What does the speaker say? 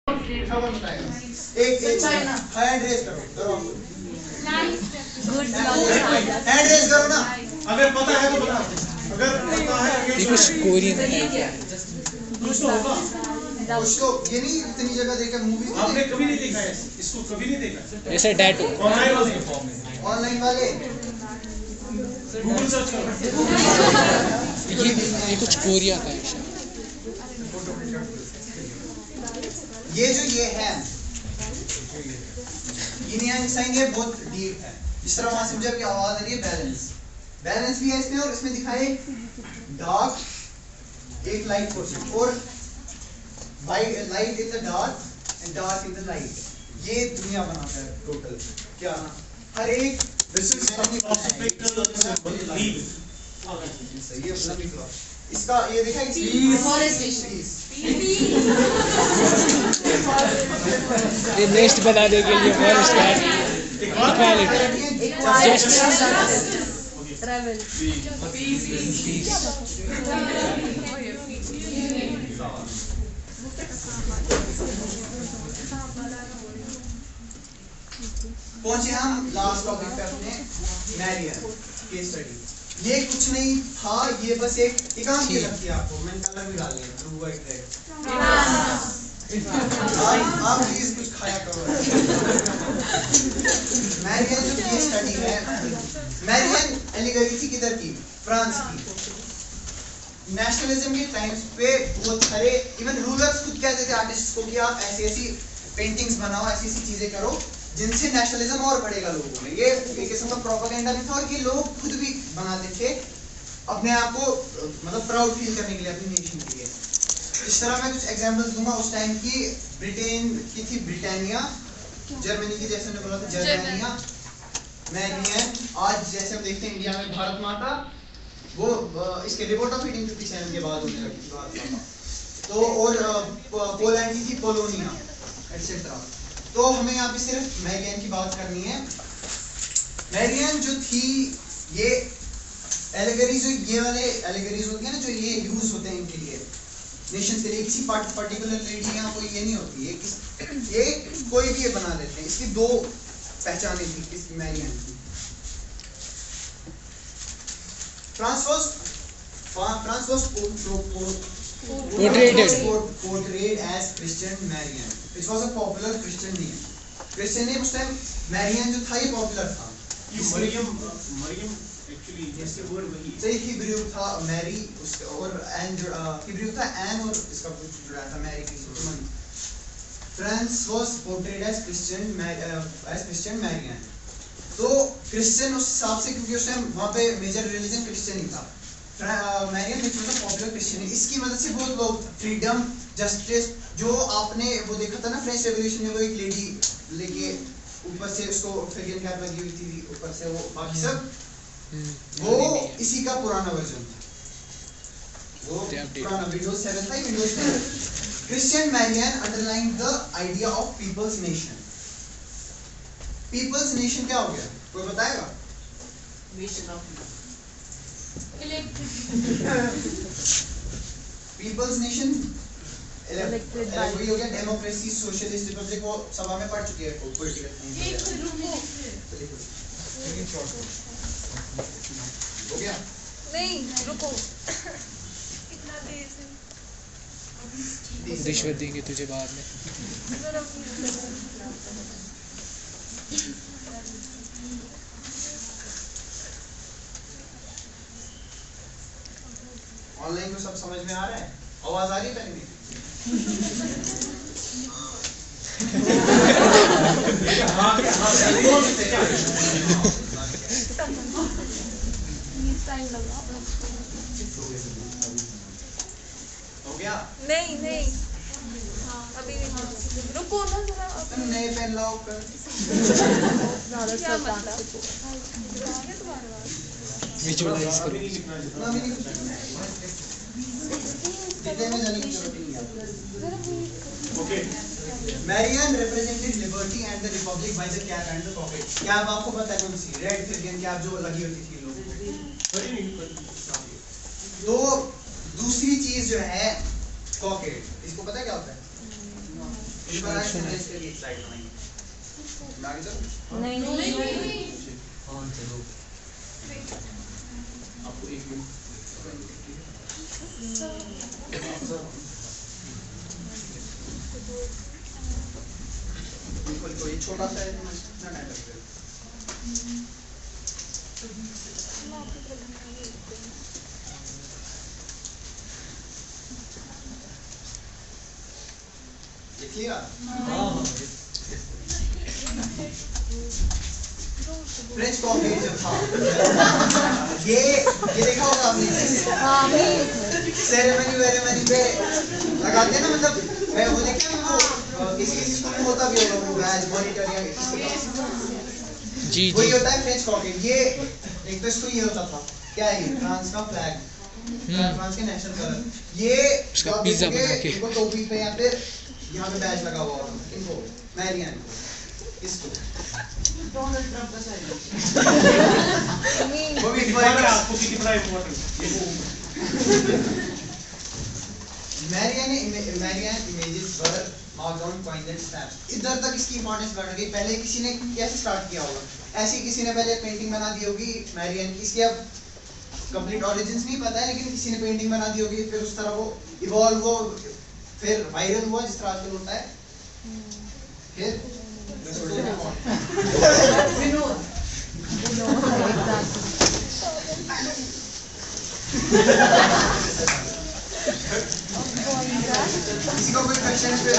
खबर बताएगा। एक हैंड रेज करो हैंड रेज करो ना, अगर पता है तो बताओ, अगर पता है ये कुछ कोरियन कुछ तो होगा, कुछ तो। ये नहीं इतनी जगह देखा मूवी, आपने कभी नहीं देखा है इसको, कभी नहीं देखा ऐसे टैटू ऑनलाइन वाले, गूगल सर्च करो। ये कुछ कोरिया का है। ये है yin yang साइन, ये बहुत डीप है। जिस तरह वहां से मुझे आवाज आ रही है, बैलेंस भी है इसमें, और इसमें दिखा है डार्क, एक लाइट पोर्शन, और light in the dark and dark in the light. ये दुनिया बनाता है टोटल। क्या हर एक इसका ये देखा ये नेक्स्ट बनाने के लिए फॉरेस्ट ट्रैवल पहुंचे हम लास्ट टॉपिक पे अपने, मैरियन केस स्टडी। ये कुछ नहीं था, ये बस एक काम की लगती है आपको, मैंने कलर भी डाल लिया, ब्लू व्हाइट रेड। आप प्लीज कुछ खाया करो। मैरियन जो केस स्टडी है, मैरियन एलिगरी थी किधर की, फ्रांस की। नेशनलिज्म के टाइम्स पे बहुत सारे इवन रूलर्स खुद कहते थे आर्टिस्ट को कि आप ऐसी ऐसी पेंटिंग्स बनाओ, ऐसी ऐसी चीजें करो जिनसे नेशनलिज्म और बढ़ेगा लोगों में। ये एक किस्म का प्रोपेगेंडा भी था, और ये लोग खुद भी बनाते थे अपने आप को, मतलब प्राउड फील करने के लिए अपनी नेशन के लिए। इस तरह मैं कुछ एग्जांपल्स दूंगा। उस टाइम की ब्रिटेन की थी ब्रिटानिया, जर्मनी की जैसे मैंने बोला था जर्मनिया, मैरियन। आज जैसे हम देखते हैं इंडिया में भारत माता, वो इसके रिवोल्ट ऑफ 1857 के बाद होने लगी थी। तो और पोलैंड की थी पोलोनिया एटसेट्रा। तो हमें यहाँ पे सिर्फ मैरियन की बात करनी है। मैरियन जो थी, ये एलिगरीज, जो ये वाले एलिगरीज होती है ना, जो ये यूज होते हैं इनके लिए, नेशंस के लिए, किसी पर्टिकुलर लेडी या कोई ये नहीं होती है, ये कोई भी ये बना लेते हैं। इसकी दो पहचानें थी इस मैरियन की। France was portrayed as Christian Marian, which was a popular Christian name. Christian name उस टाइम मैरियन जो था ये पॉपुलर था। मरियम एक्चुअली जैसे वर्ड वही सही, हिब्रू था मैरी, उसका और एन जो हिब्रू था एन, और इसका कुछ जुड़ा था मैरी की Suman. France was portrayed as Christian Marian। तो क्रिश्चियन उस हिसाब से, क्योंकि उस टाइम वहाँ पे मेजर रिलीजन क्रिश्चियन ही था। Marianne which was a popular Christian. इसकी मदद से बहुत लोग फ्रीडम, जस्टिस, जो आपने वो देखा था ना फ्रेंच रेवोल्यूशन में, वो एक लेडी लेके ऊपर से उसको फ्रीडम कैप लगी हुई थी ऊपर से, वो बाकी सब, वो इसी का पुराना वर्जन था। वो पुराना विंडोज 7 था, Windows 10। Christian Marianne underline the idea of peoples nation. Peoples nation क्या हो गया, कोई बताएगा? पीपल्स नेशन वही हो गया, डेमोक्रेसी, सोशलिस्ट रिपब्लिक, वो सभा में पढ़ चुके हैं हो गया। नहीं रुको, रिश्वत देंगे तुझे बाद में। ऑनलाइन को सब समझ में आ रहा है? आवाज आ रही है पहले? हो गया? नहीं अभी नहीं, रुको ना जरा, तुम नए पेन लाओ कर। क्या मतलब विजुअलाइज करो। Marianne represented liberty and the republic by the cap and the pocket. Cap आपको पता है कौन सी, रेड फिलियन कैप जो लगी होती थी लोगों। तो दूसरी चीज जो है पॉकेट, इसको पता है क्या होता है? इस बार आज सुना इसके लिए स्लाइड बनाएंगे मैं आगे चलूं नहीं नहीं हाँ चलो आपको एक मिनट बिल्कुल कोई छोटा सा है ना नाटक लिखिएगा फ्रेंच कॉफी जो था ये देखा होगा आपने सेरेमनी वेरेमनी पे लगाते हैं ना मतलब मैं वो देखा ना वो किसी स्कूल में होता भी होगा वो बैच मॉनिटर या जी वही जी होता है फ्रेंच कॉफी ये एक तो इसको ये होता था क्या है ये फ्रांस का फ्लैग फ्रांस के नेशनल कलर ये उसका पिज्जा बना के इनको टोपी पे या फिर यहाँ पे बैच लगा हुआ होता इनको मैरियन को इसको डोनाल्ड ट्रम्प का साइन वो भी आपको कितना इम्पोर्टेंट ये Marianne images were marked on pointed stamps इधर तक इसकी इंपॉर्टेंस बढ़ गई पहले किसी ने कैसे स्टार्ट किया होगा ऐसी किसी ने पहले पेंटिंग बना दी होगी मैरियन की इसके अब कंप्लीट ओरिजिन्स नहीं पता है लेकिन किसी ने पेंटिंग बना दी होगी फिर उस तरह वो इवॉल्व हो फिर वायरल हुआ जिस तरह आजकल होता है फिर किसी को कोई क्वेश्चन पे